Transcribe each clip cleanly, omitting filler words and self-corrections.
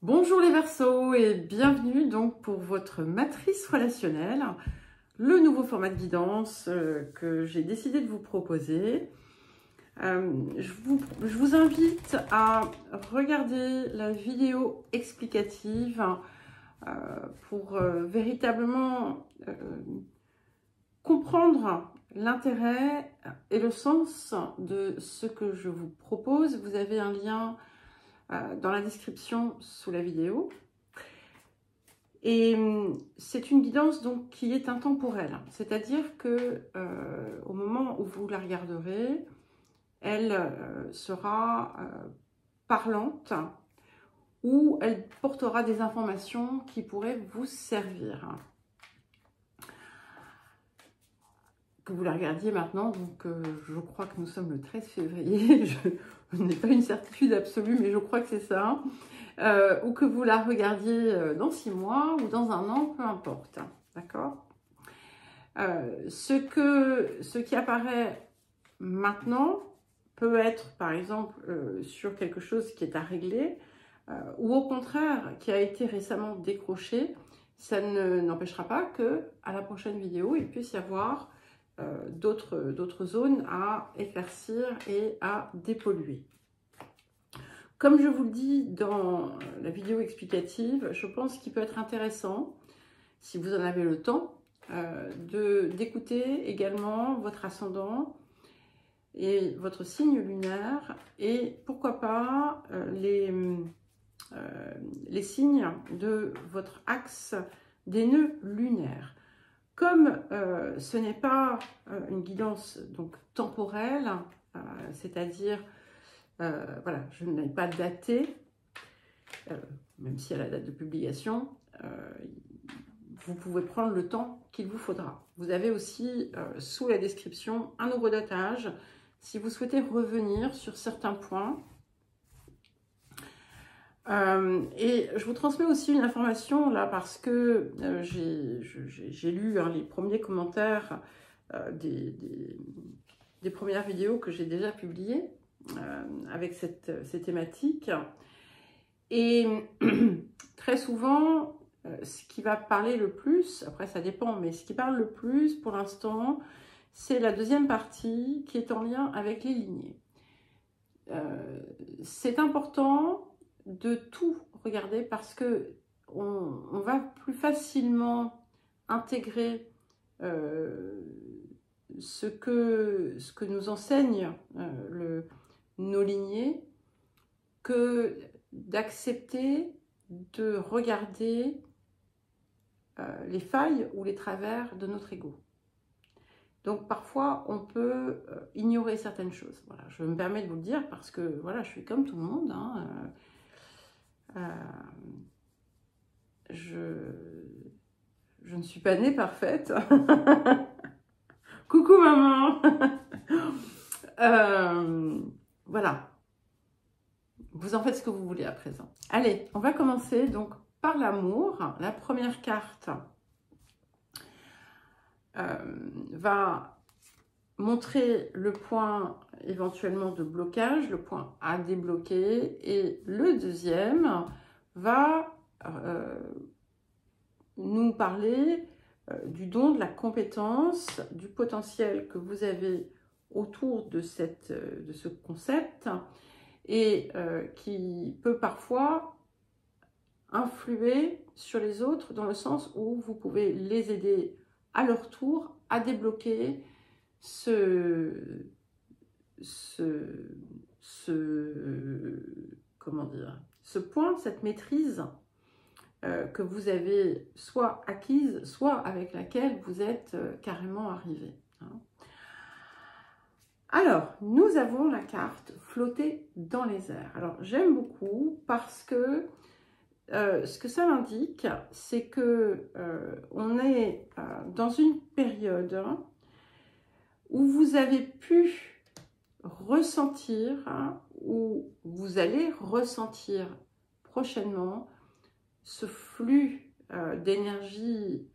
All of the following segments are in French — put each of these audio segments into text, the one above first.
Bonjour les Verseaux et bienvenue donc pour votre matrice relationnelle, le nouveau format de guidance que j'ai décidé de vous proposer. Je vous invite à regarder la vidéo explicative pour véritablement comprendre l'intérêt et le sens de ce que je vous propose. Vous avez un lien dans la description sous la vidéo. Et c'est une guidance donc qui est intemporelle, c'est-à-dire que au moment où vous la regarderez, elle sera parlante ou elle portera des informations qui pourraient vous servir. Que vous la regardiez maintenant, donc je crois que nous sommes le 13 février, je n'ai pas une certitude absolue, mais je crois que c'est ça, ou que vous la regardiez dans 6 mois ou dans un an, peu importe, d'accord. Ce qui apparaît maintenant peut être, par exemple, sur quelque chose qui est à régler, ou au contraire, qui a été récemment décroché. Ça n'empêchera pas que à la prochaine vidéo, il puisse y avoir d'autres zones à éclaircir et à dépolluer. Comme je vous le dis dans la vidéo explicative, je pense qu'il peut être intéressant, si vous en avez le temps, d'écouter également votre ascendant et votre signe lunaire et pourquoi pas les signes de votre axe des nœuds lunaires. Comme ce n'est pas une guidance donc temporelle, c'est-à-dire, voilà, je n'ai pas daté, même si à la date de publication, vous pouvez prendre le temps qu'il vous faudra. Vous avez aussi sous la description un horodatage si vous souhaitez revenir sur certains points. Et je vous transmets aussi une information là parce que j'ai lu les premiers commentaires des premières vidéos que j'ai déjà publiées avec ces thématiques. Et très souvent, ce qui va parler le plus, après ça dépend, mais ce qui parle le plus pour l'instant, c'est la deuxième partie qui est en lien avec les lignées. C'est important de tout regarder parce que on va plus facilement intégrer ce que nous enseignent nos lignées que d'accepter de regarder les failles ou les travers de notre ego. Donc parfois on peut ignorer certaines choses. Voilà, je me permets de vous le dire parce que voilà, je suis comme tout le monde. Hein, je ne suis pas née parfaite. Coucou maman. Voilà. Vous en faites ce que vous voulez à présent. Allez, on va commencer donc par l'amour. La première carte va montrer le point éventuellement de blocage, le point à débloquer, et le deuxième va nous parler du don, de la compétence, du potentiel que vous avez autour de ce concept et qui peut parfois influer sur les autres dans le sens où vous pouvez les aider à leur tour à débloquer comment dire, ce point, cette maîtrise que vous avez soit acquise, soit avec laquelle vous êtes carrément arrivé. Hein. Alors, nous avons la carte flotter dans les airs. Alors, j'aime beaucoup parce que ce que ça indique, c'est que on est dans une période où vous avez pu ressentir, où vous allez ressentir prochainement ce flux d'énergie,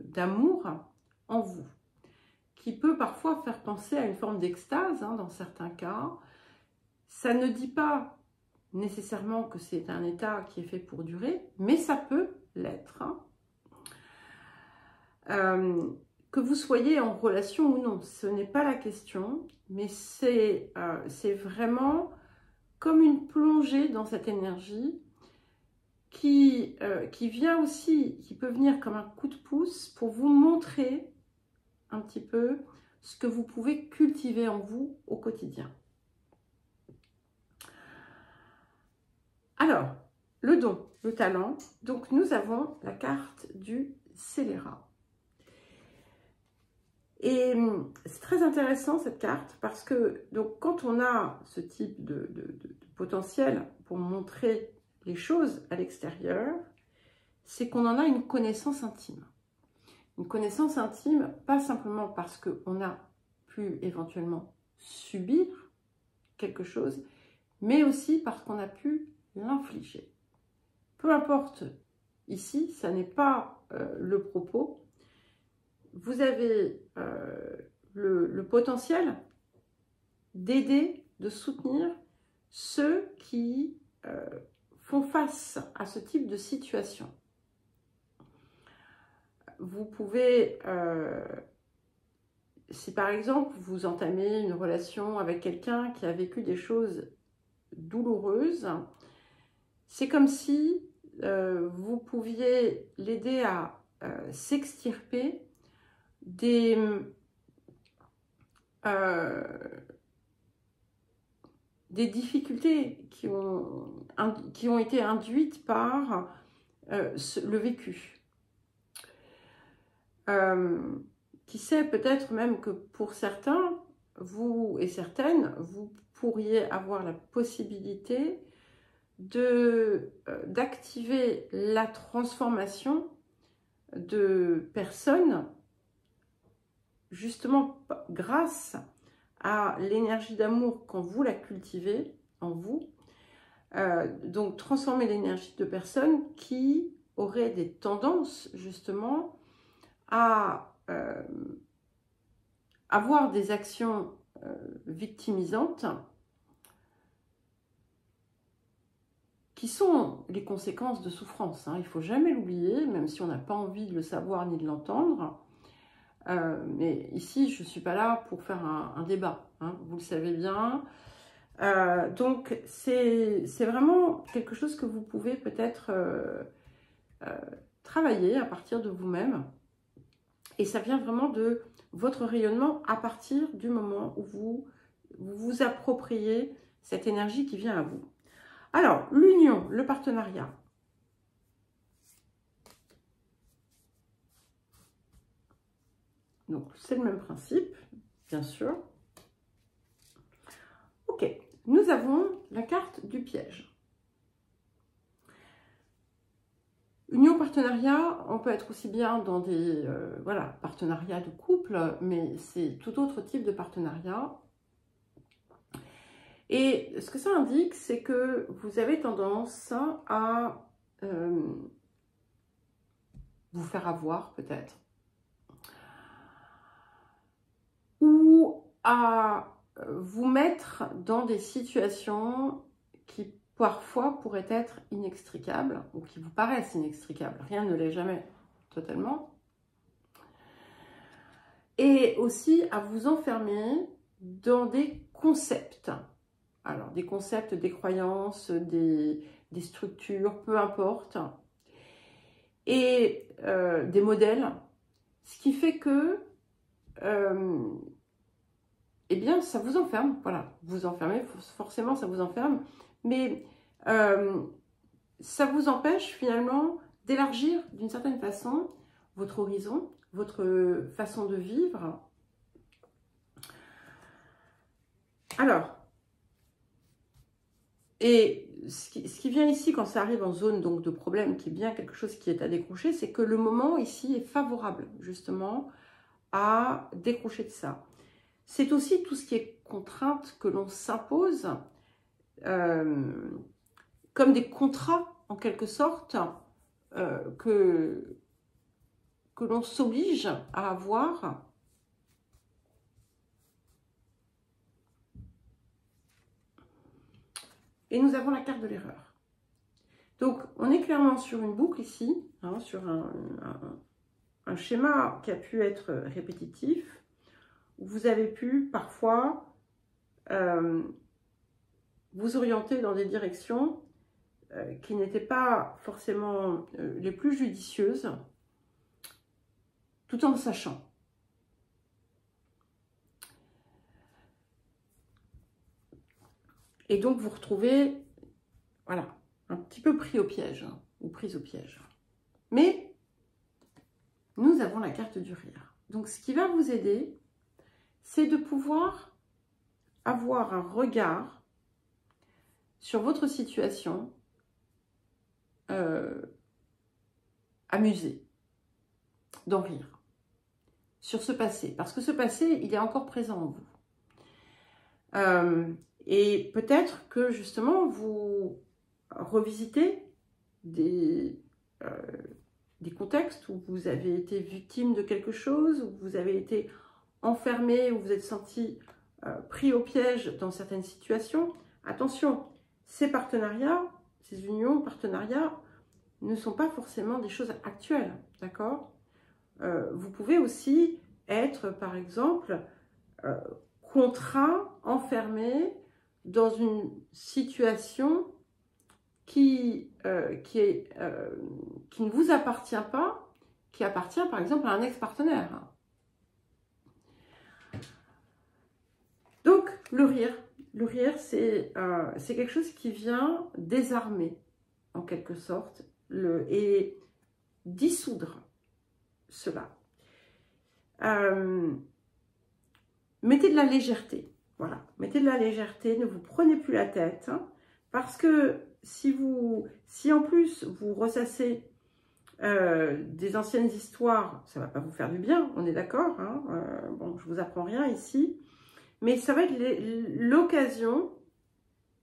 d'amour en vous, qui peut parfois faire penser à une forme d'extase dans certains cas. Ça ne dit pas nécessairement que c'est un état qui est fait pour durer, mais ça peut l'être. Que vous soyez en relation ou non, ce n'est pas la question, mais c'est vraiment comme une plongée dans cette énergie qui vient aussi, qui peut venir comme un coup de pouce pour vous montrer un petit peu ce que vous pouvez cultiver en vous au quotidien. Alors, le don, le talent, donc nous avons la carte du scélérat. Et c'est très intéressant cette carte parce que donc, quand on a ce type de potentiel pour montrer les choses à l'extérieur, c'est qu'on en a une connaissance intime. Une connaissance intime, pas simplement parce qu'on a pu éventuellement subir quelque chose, mais aussi parce qu'on a pu l'infliger. Peu importe, ici, ça n'est pas le propos. Vous avez le potentiel d'aider, de soutenir ceux qui font face à ce type de situation. Vous pouvez, si par exemple vous entamez une relation avec quelqu'un qui a vécu des choses douloureuses, c'est comme si vous pouviez l'aider à s'extirper des difficultés qui ont été induites par le vécu. Qui sait, peut-être même que pour certains, vous et certaines, vous pourriez avoir la possibilité d'activer la transformation de personnes, justement grâce à l'énergie d'amour quand vous la cultivez en vous. Donc transformer l'énergie de personnes qui auraient des tendances justement à avoir des actions victimisantes qui sont les conséquences de souffrance. Il ne faut jamais l'oublier, même si on n'a pas envie de le savoir ni de l'entendre. Mais ici, je ne suis pas là pour faire un débat, vous le savez bien. Donc, c'est vraiment quelque chose que vous pouvez peut-être travailler à partir de vous-même. Et ça vient vraiment de votre rayonnement à partir du moment où vous vous appropriez cette énergie qui vient à vous. Alors, l'union, le partenariat. Donc, c'est le même principe, bien sûr. Ok, nous avons la carte du piège. Union, partenariat, on peut être aussi bien dans des partenariats de couple, mais c'est tout autre type de partenariat. Et ce que ça indique, c'est que vous avez tendance à vous faire avoir peut-être, ou à vous mettre dans des situations qui parfois pourraient être inextricables, ou qui vous paraissent inextricables. Rien ne l'est jamais totalement. Et aussi à vous enfermer dans des concepts. Alors, des concepts, des croyances, des structures, peu importe. Et des modèles. Ce qui fait que, eh bien, ça vous enferme. Voilà, vous enfermez, forcément, ça vous enferme. Mais ça vous empêche finalement d'élargir d'une certaine façon votre horizon, votre façon de vivre. Alors, et ce qui vient ici quand ça arrive en zone donc, de problème, qui est bien quelque chose qui est à décrocher, c'est que le moment ici est favorable justement à décrocher de ça. C'est aussi tout ce qui est contrainte que l'on s'impose, comme des contrats en quelque sorte, que l'on s'oblige à avoir. Et nous avons la carte de l'erreur. Donc, on est clairement sur une boucle ici, hein, sur un schéma qui a pu être répétitif, où vous avez pu parfois vous orienter dans des directions qui n'étaient pas forcément les plus judicieuses, tout en le sachant. Et donc, vous retrouvez, voilà, un petit peu pris au piège, hein, ou prise au piège. Mais, nous avons la carte du rire. Donc, ce qui va vous aider, c'est de pouvoir avoir un regard sur votre situation amusé, d'en rire, sur ce passé. Parce que ce passé, il est encore présent en vous. Et peut-être que justement, vous revisitez des contextes où vous avez été victime de quelque chose, où vous avez été enfermé, où vous êtes senti pris au piège dans certaines situations. Attention, ces partenariats, ces unions, partenariats, ne sont pas forcément des choses actuelles, d'accord? Vous pouvez aussi être, par exemple, contraint, enfermé dans une situation qui ne vous appartient pas, qui appartient par exemple à un ex-partenaire. Donc, le rire, c'est quelque chose qui vient désarmer, en quelque sorte, et dissoudre cela. Mettez de la légèreté, voilà, mettez de la légèreté, ne vous prenez plus la tête, hein, parce que si en plus vous ressassez des anciennes histoires, ça ne va pas vous faire du bien, on est d'accord, hein, bon, je ne vous apprends rien ici, mais ça va être l'occasion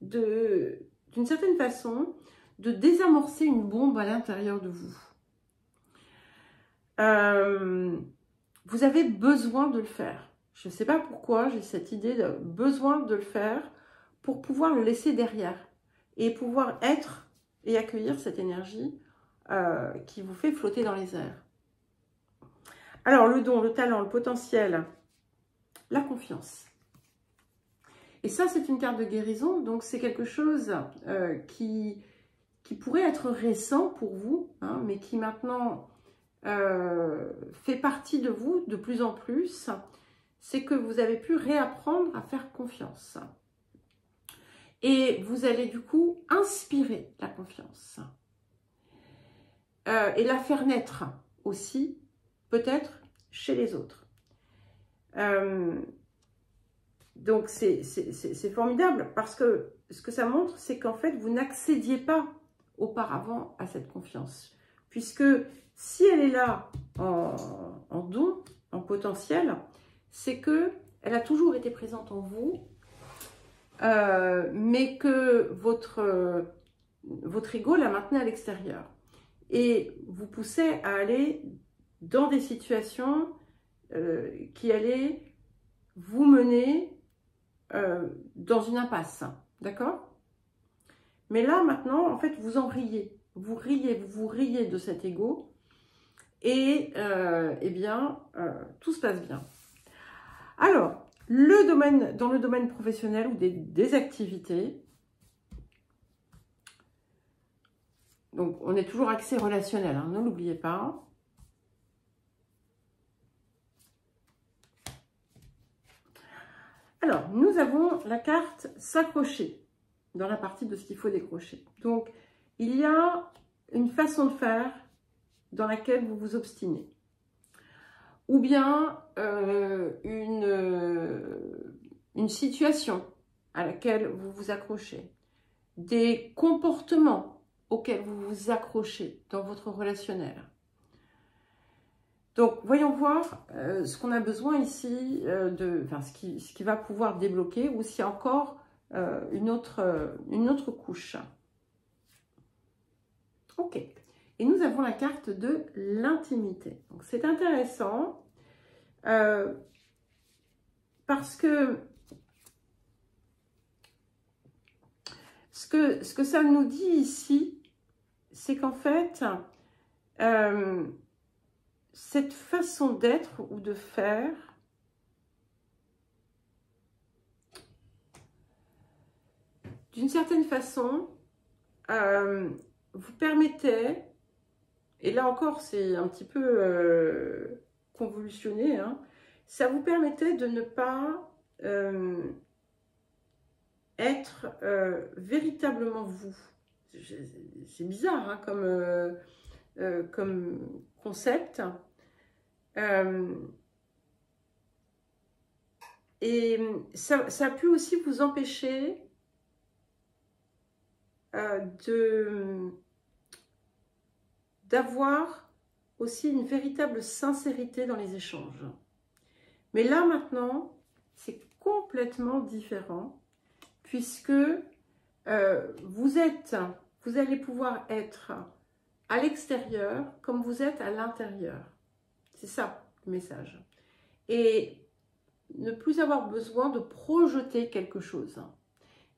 d'une certaine façon, de désamorcer une bombe à l'intérieur de vous. Vous avez besoin de le faire. Je ne sais pas pourquoi, j'ai cette idée de besoin de le faire pour pouvoir le laisser derrière et pouvoir être et accueillir cette énergie qui vous fait flotter dans les airs. Alors, le don, le talent, le potentiel, la confiance. Et ça, c'est une carte de guérison, donc c'est quelque chose qui pourrait être récent pour vous, hein, mais qui maintenant fait partie de vous de plus en plus. C'est que vous avez pu réapprendre à faire confiance. Et vous allez du coup inspirer la confiance. Et la faire naître aussi, peut-être, chez les autres. Donc, c'est formidable parce que ce que ça montre, c'est qu'en fait, vous n'accédiez pas auparavant à cette confiance. Puisque si elle est là en don, en potentiel, c'est qu'elle a toujours été présente en vous, mais que votre ego la maintenait à l'extérieur. Et vous poussait à aller dans des situations qui allaient vous mener dans une impasse, d'accord? Mais là, maintenant, en fait, vous en riez. Vous riez de cet ego. Et, eh bien, tout se passe bien. Alors, dans le domaine professionnel ou des activités, donc on est toujours axé relationnel, hein, ne l'oubliez pas. Alors, nous avons la carte s'accrocher dans la partie de ce qu'il faut décrocher. Donc, il y a une façon de faire dans laquelle vous vous obstinez. Ou bien une situation à laquelle vous vous accrochez. Des comportements auxquels vous vous accrochez dans votre relationnel. Donc, voyons voir ce qu'on a besoin ici, ce qui va pouvoir débloquer, ou s'il y a encore une autre couche. Ok. Et nous avons la carte de l'intimité. Donc, c'est intéressant parce que ce ce que ça nous dit ici, c'est qu'en fait, cette façon d'être ou de faire, d'une certaine façon, vous permettait, et là encore c'est un petit peu convolutionné, hein, ça vous permettait de ne pas être véritablement vous. C'est bizarre hein, comme concept. Et ça a pu aussi vous empêcher d'avoir aussi une véritable sincérité dans les échanges. Mais là maintenant, c'est complètement différent puisque vous allez pouvoir être à l'extérieur comme vous êtes à l'intérieur. C'est ça le message. Et ne plus avoir besoin de projeter quelque chose.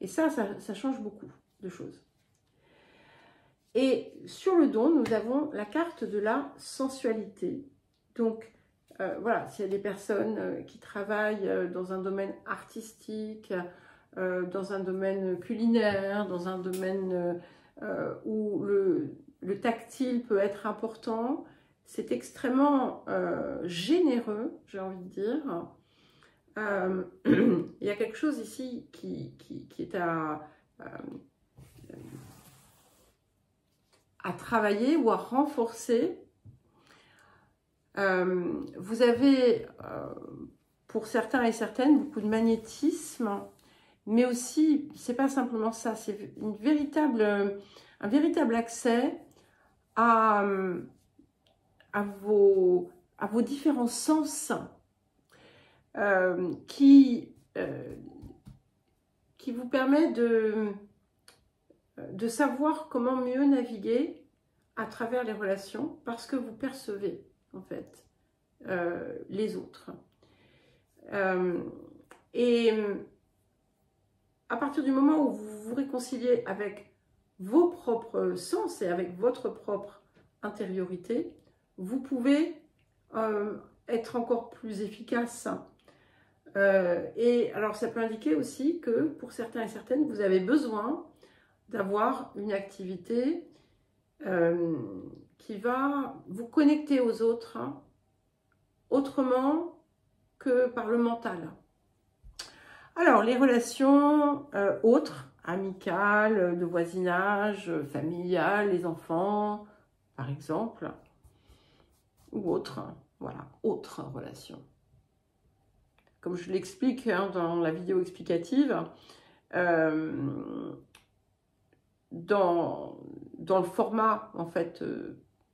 Et ça change beaucoup de choses. Et sur le don, nous avons la carte de la sensualité. Donc, voilà, s'il y a des personnes qui travaillent dans un domaine artistique, dans un domaine culinaire, dans un domaine où le tactile peut être important, c'est extrêmement généreux, j'ai envie de dire. Il y a quelque chose ici qui est à travailler ou à renforcer. Vous avez, pour certains et certaines, beaucoup de magnétisme, mais aussi, c'est pas simplement ça, c'est un véritable accès à vos différents sens qui vous permet de savoir comment mieux naviguer à travers les relations parce que vous percevez en fait les autres. Et à partir du moment où vous vous réconciliez avec vos propres sens et avec votre propre intériorité, vous pouvez être encore plus efficace. Et alors ça peut indiquer aussi que pour certains et certaines, vous avez besoin d'avoir une activité qui va vous connecter aux autres autrement que par le mental. Alors, les relations autres, amicales, de voisinage, familiales, les enfants, par exemple, ou autres, voilà, autres relations. Comme je l'explique hein, dans la vidéo explicative, dans le format en fait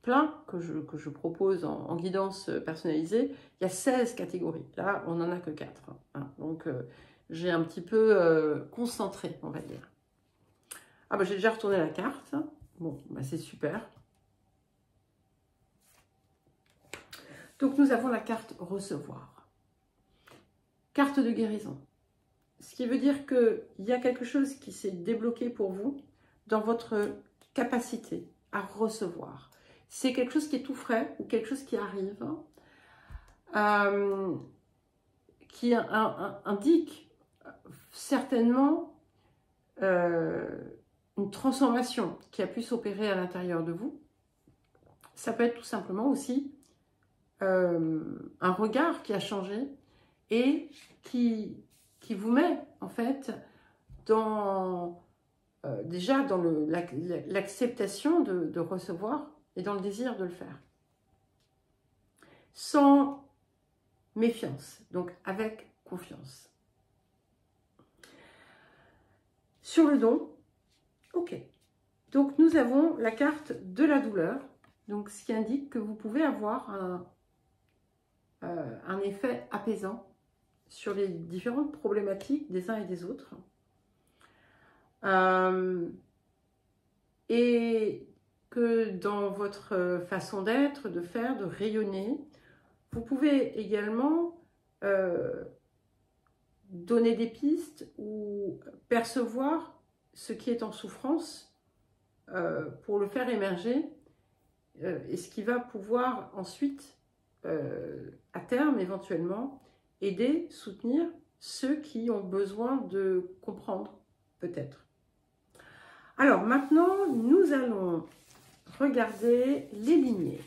plein que je propose en guidance personnalisée, il y a 16 catégories. Là, on n'en a que 4. Hein. Donc, j'ai un petit peu concentré, on va dire. Ah bah j'ai déjà retourné la carte. Bon, bah c'est super. Donc, nous avons la carte recevoir. Carte de guérison. Ce qui veut dire qu'il y a quelque chose qui s'est débloqué pour vous dans votre capacité à recevoir. C'est quelque chose qui est tout frais ou quelque chose qui arrive, qui indique certainement une transformation qui a pu s'opérer à l'intérieur de vous. Ça peut être tout simplement aussi un regard qui a changé et qui vous met en fait dans déjà dans l'acceptation de recevoir et dans le désir de le faire. Sans méfiance, donc avec confiance. Sur le don, ok. Donc nous avons la carte de la douleur, donc ce qui indique que vous pouvez avoir un effet apaisant sur les différentes problématiques des uns et des autres. Et que dans votre façon d'être, de faire, de rayonner, vous pouvez également donner des pistes ou percevoir ce qui est en souffrance pour le faire émerger et ce qui va pouvoir ensuite, à terme éventuellement, aider, soutenir ceux qui ont besoin de comprendre, peut-être. Alors maintenant, nous allons regarder les lignées.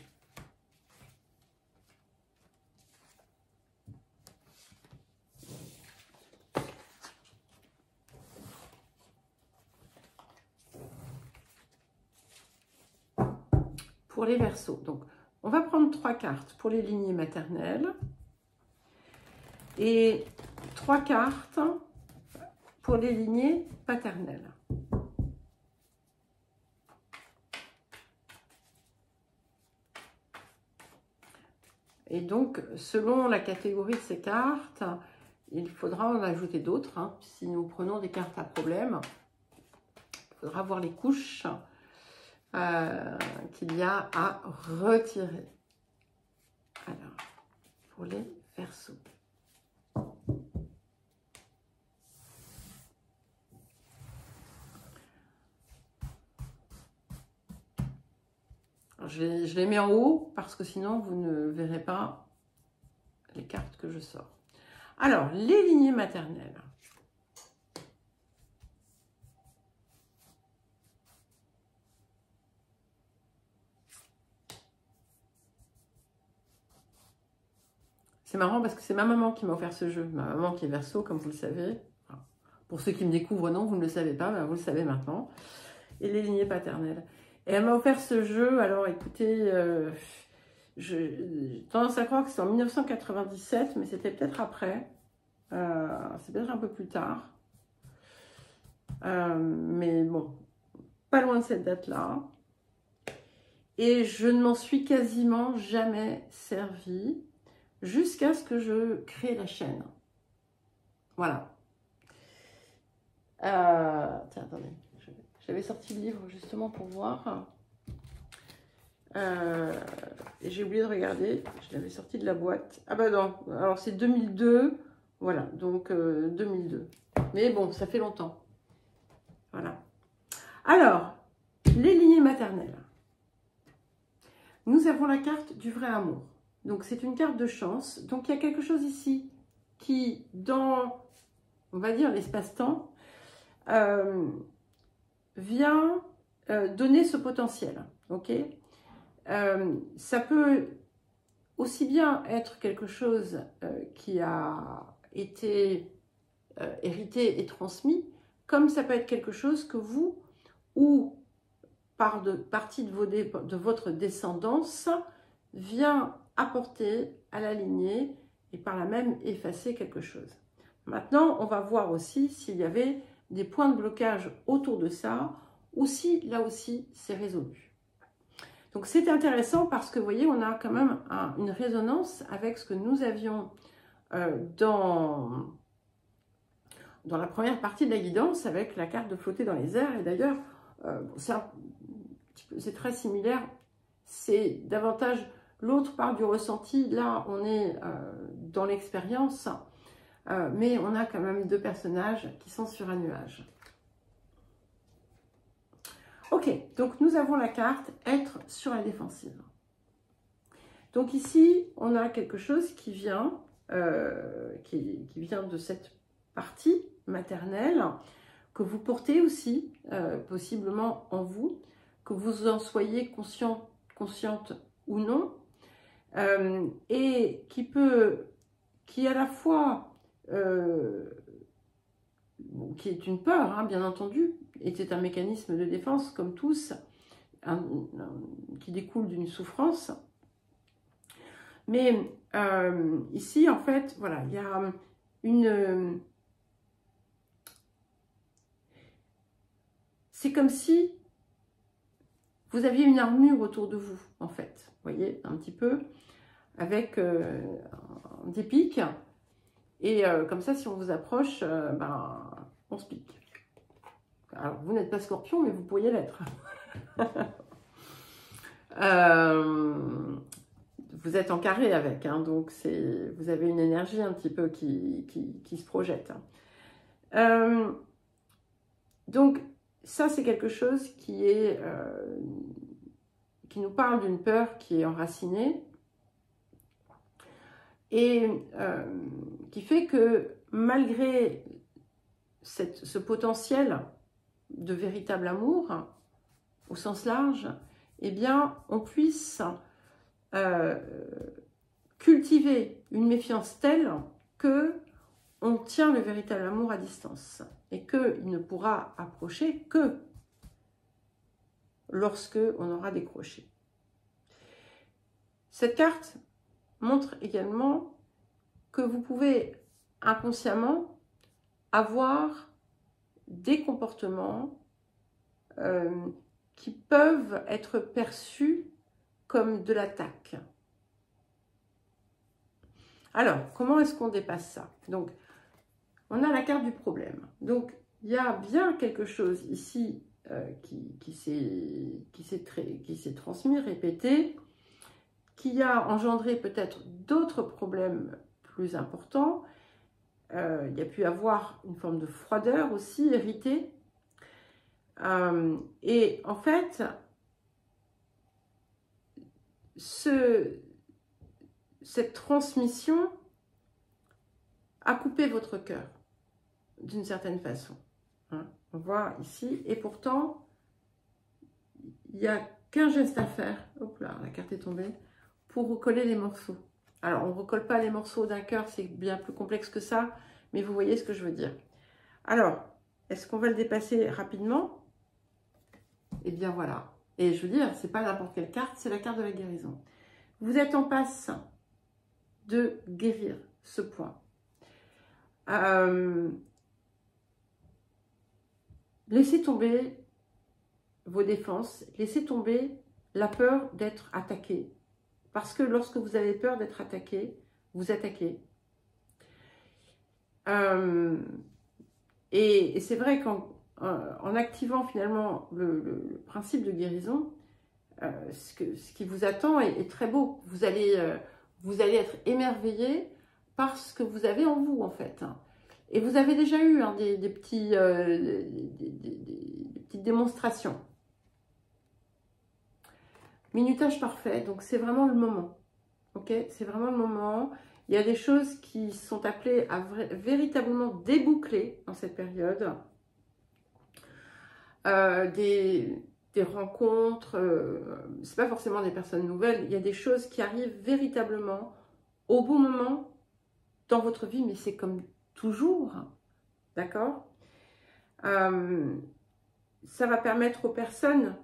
Pour les Verseaux. Donc, on va prendre 3 cartes pour les lignées maternelles et 3 cartes pour les lignées paternelles. Et donc, selon la catégorie de ces cartes, il faudra en ajouter d'autres. Hein. Si nous prenons des cartes à problème, il faudra voir les couches qu'il y a à retirer. Alors, pour les Verseaux. Je les mets en haut parce que sinon vous ne verrez pas les cartes que je sors. Alors, les lignées maternelles. C'est marrant parce que c'est ma maman qui m'a offert ce jeu. Ma maman qui est Verseau, comme vous le savez. Enfin, pour ceux qui me découvrent, non, vous ne le savez pas, ben vous le savez maintenant. Et les lignées paternelles. Et elle m'a offert ce jeu. Alors, écoutez, j'ai tendance à croire que c'est en 1997, mais c'était peut-être après. C'est peut-être un peu plus tard. Mais bon, pas loin de cette date-là. Et je ne m'en suis quasiment jamais servie jusqu'à ce que je crée la chaîne. Voilà. Tiens, attendez. J'avais sorti le livre justement pour voir. Et j'ai oublié de regarder. Je l'avais sorti de la boîte. Ah bah non. Alors c'est 2002. Voilà. Donc 2002. Mais bon, ça fait longtemps. Voilà. Alors, les lignées maternelles. Nous avons la carte du vrai amour. Donc c'est une carte de chance. Donc il y a quelque chose ici qui, dans, on va dire, l'espace-temps, vient donner ce potentiel. Ok, ça peut aussi bien être quelque chose qui a été hérité et transmis, comme ça peut être quelque chose que vous, ou partie de votre descendance, vient apporter à la lignée et par là même effacer quelque chose. Maintenant, on va voir aussi s'il y avait des points de blocage autour de ça, ou si là aussi c'est résolu. Donc c'est intéressant parce que vous voyez, on a quand même une résonance avec ce que nous avions dans la première partie de la guidance avec la carte de flotter dans les airs. Et d'ailleurs, c'est très similaire, c'est davantage l'autre part du ressenti. Là, on est dans l'expérience, mais on a quand même deux personnages qui sont sur un nuage. Ok, donc nous avons la carte être sur la défensive. Donc ici, on a quelque chose qui vient, qui vient de cette partie maternelle que vous portez aussi, possiblement en vous, que vous en soyez conscient, consciente ou non, et qui à la fois, qui est une peur, hein, bien entendu, et c'est un mécanisme de défense comme tous, qui découle d'une souffrance. Mais ici, en fait, voilà, il y a une... c'est comme si vous aviez une armure autour de vous, en fait. Vous voyez, un petit peu, avec des pics. Et comme ça, si on vous approche, ben, on se pique. Alors, vous n'êtes pas scorpion, mais vous pourriez l'être. Vous êtes en carré avec, hein, donc vous avez une énergie un petit peu qui se projette. Donc, ça, c'est quelque chose qui nous parle d'une peur qui est enracinée et qui fait que malgré ce potentiel de véritable amour, au sens large, eh bien, on puisse cultiver une méfiance telle que on tient le véritable amour à distance et qu'il ne pourra approcher que lorsque on aura décroché. Cette carte montre également que vous pouvez inconsciemment avoir des comportements qui peuvent être perçus comme de l'attaque. Alors, comment est-ce qu'on dépasse ça? Donc, on a la carte du problème. Donc, il y a bien quelque chose ici qui s'est transmis, répété, qui a engendré peut-être d'autres problèmes plus importants. Il y a pu avoir une forme de froideur aussi, héritée. Et en fait, cette transmission a coupé votre cœur, d'une certaine façon. Hein, on voit ici, et pourtant, il n'y a qu'un geste à faire. Hop là, la carte est tombée. Pour recoller les morceaux. Alors, on ne recolle pas les morceaux d'un cœur, c'est bien plus complexe que ça, mais vous voyez ce que je veux dire. Alors, est-ce qu'on va le dépasser rapidement? Eh bien, voilà. Et je veux dire, c'est pas n'importe quelle carte, c'est la carte de la guérison. Vous êtes en passe de guérir ce point. Laissez tomber vos défenses, laissez tomber la peur d'être attaqué. Parce que lorsque vous avez peur d'être attaqué, vous attaquez. Et c'est vrai qu'en activant finalement le principe de guérison, ce qui vous attend est très beau. Vous allez être émerveillé par ce que vous avez en vous, en fait. Et vous avez déjà eu des petites démonstrations. Minutage parfait, donc c'est vraiment le moment. Ok, c'est vraiment le moment. Il y a des choses qui sont appelées à véritablement déboucler dans cette période. Des rencontres, c'est pas forcément des personnes nouvelles. Il y a des choses qui arrivent véritablement au bon moment dans votre vie, mais c'est comme toujours, d'accord? Ça va permettre aux personnes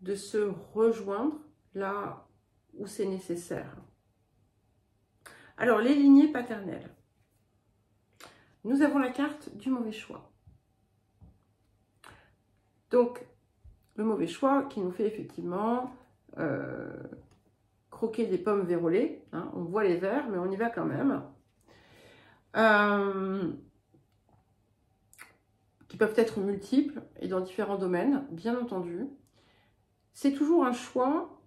de se rejoindre là où c'est nécessaire. Alors, les lignées paternelles. Nous avons la carte du mauvais choix. Donc, le mauvais choix qui nous fait effectivement croquer des pommes vérolées. Hein, on voit les verres, mais on y va quand même. Qui peuvent être multiples et dans différents domaines, bien entendu. C'est toujours un choix,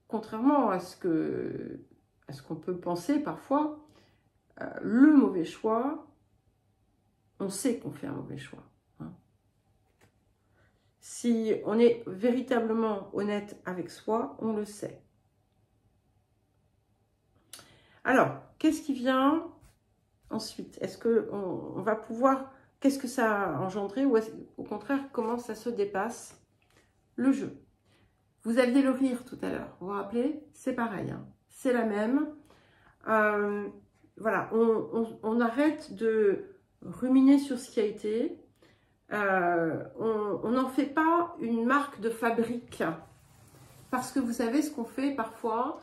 contrairement à ce qu'on peut penser parfois, le mauvais choix, on sait qu'on fait un mauvais choix. Hein. Si on est véritablement honnête avec soi, on le sait. Alors, qu'est-ce qui vient ensuite? Est-ce qu'on va pouvoir... Qu'est-ce que ça a engendré? Ou au contraire, comment ça se dépasse? Le jeu. Vous aviez le rire tout à l'heure, vous vous rappelez? C'est pareil, hein. C'est la même. Voilà, on arrête de ruminer sur ce qui a été. On n'en fait pas une marque de fabrique. Parce que vous savez ce qu'on fait parfois,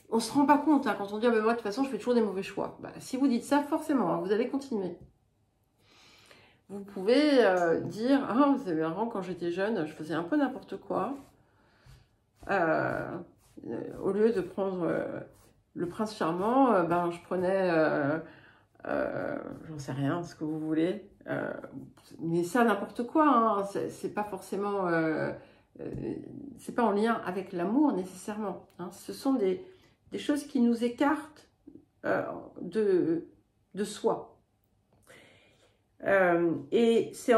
on ne se rend pas compte hein, quand on dit ah, « moi de toute façon je fais toujours des mauvais choix ». Bah, si vous dites ça, forcément, hein, vous allez continuer. Vous pouvez dire « Ah, c'est marrant, quand j'étais jeune, je faisais un peu n'importe quoi. Au lieu de prendre le prince charmant, ben, je prenais, j'en sais rien, ce que vous voulez. Mais ça, n'importe quoi, hein, c'est pas forcément... c'est pas en lien avec l'amour nécessairement. Hein. Ce sont des choses qui nous écartent de soi. Et c'est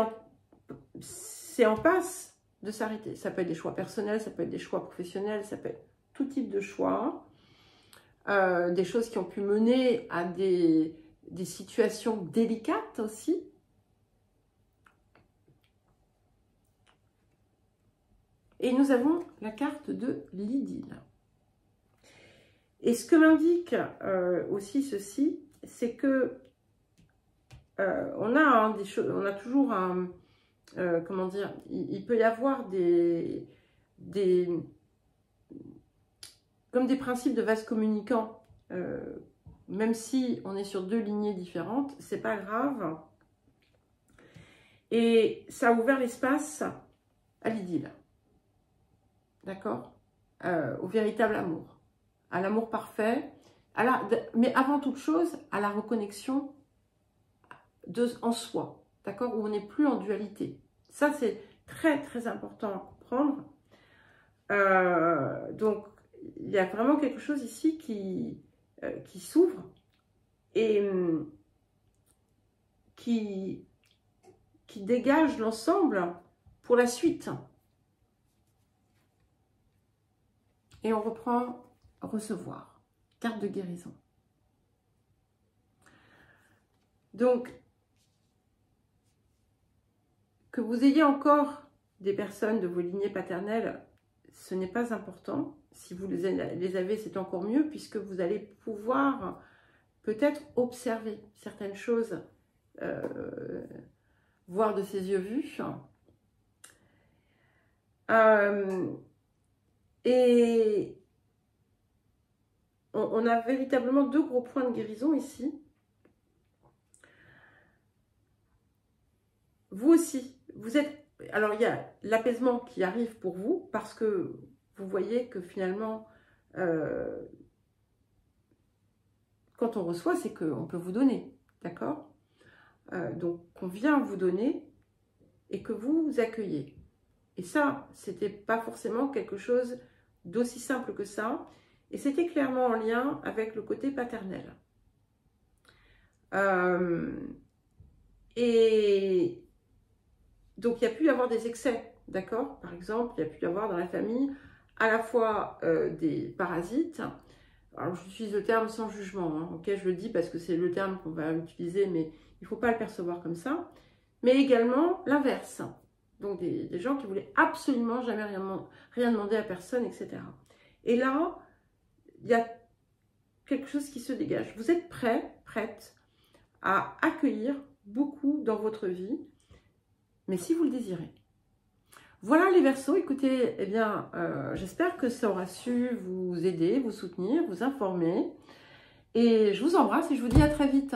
c'est en passe de s'arrêter. Ça peut être des choix personnels, ça peut être des choix professionnels, ça peut être tout type de choix. Des choses qui ont pu mener à des situations délicates aussi. Et nous avons la carte de l'idylle. Et ce que m'indique aussi ceci, c'est que on a toujours un, comment dire, il peut y avoir comme des principes de vase communicant, même si on est sur deux lignées différentes, c'est pas grave. Et ça a ouvert l'espace à l'idylle. D'accord, au véritable amour, à l'amour parfait, mais avant toute chose, à la reconnexion en soi, d'accord, où on n'est plus en dualité. Ça, c'est très, très important à comprendre. Donc, il y a vraiment quelque chose ici qui s'ouvre et qui dégage l'ensemble pour la suite. Et on reprend recevoir, carte de guérison. Donc, que vous ayez encore des personnes de vos lignées paternelles, ce n'est pas important. Si vous les avez, c'est encore mieux, puisque vous allez pouvoir peut-être observer certaines choses, voir de ses yeux vus. Et on a véritablement deux gros points de guérison ici. Vous aussi, vous êtes... Alors, il y a l'apaisement qui arrive pour vous, parce que vous voyez que finalement, quand on reçoit, c'est qu'on peut vous donner, d'accord? Donc, on vient vous donner et que vous accueillez. Et ça, c'était pas forcément quelque chose d'aussi simple que ça. Et c'était clairement en lien avec le côté paternel. Et donc, il y a pu y avoir des excès, d'accord? Par exemple, il y a pu y avoir dans la famille à la fois des parasites. Alors, j'utilise le terme sans jugement, hein, ok? Je le dis parce que c'est le terme qu'on va utiliser, mais il ne faut pas le percevoir comme ça. Mais également l'inverse. Donc, des gens qui voulaient absolument jamais rien demander à personne, etc. Et là, il y a quelque chose qui se dégage. Vous êtes prête à accueillir beaucoup dans votre vie, mais si vous le désirez. Voilà les Verseaux, écoutez, eh bien, j'espère que ça aura su vous aider, vous soutenir, vous informer. Et je vous embrasse et je vous dis à très vite.